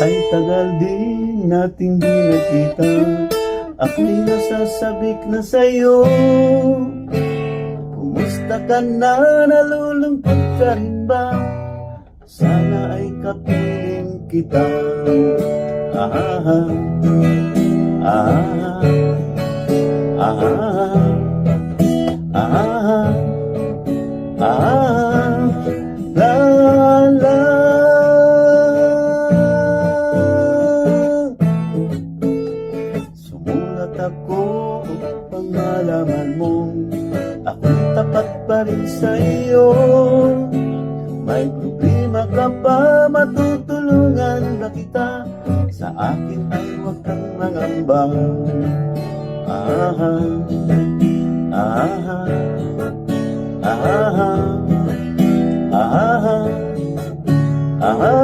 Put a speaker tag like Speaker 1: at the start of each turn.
Speaker 1: Ay tagal din nating di nakita. Ako'y nasasabik na sa'yo. Kumusta ka na? Nalulungkot ka rin ba? Sana ay kapiling kita. Ah, ah, ah, ah, ah, ah, la, la. Sumulat ako upang malaman mo ako'y tapat pa rin sa iyo. May problema ka ba? Matutulungan ba kita? Sa akin ay huwag kang mangamba. Ah, ah, ah, ah, ah, ah.